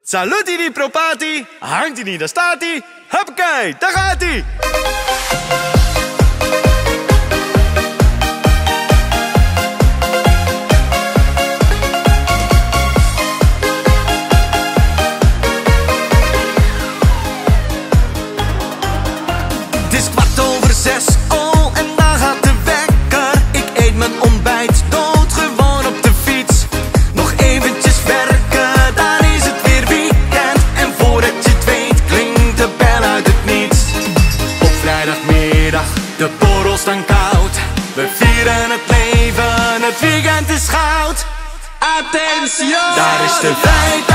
Salutini propati, hangt niet, daar staat hij. Huppakee, daar gaat hij. Het is 6:15, oh, en daar gaat de wekker. Ik eet mijn ontbijt dood, gewoon op de fiets. Nog eventjes werken, dan is het weer weekend. En voordat je het weet, klinkt de bel uit het niets. Op vrijdagmiddag, de borrels staan koud. We vieren het leven, het weekend is goud. Attention, daar is de vrijdag.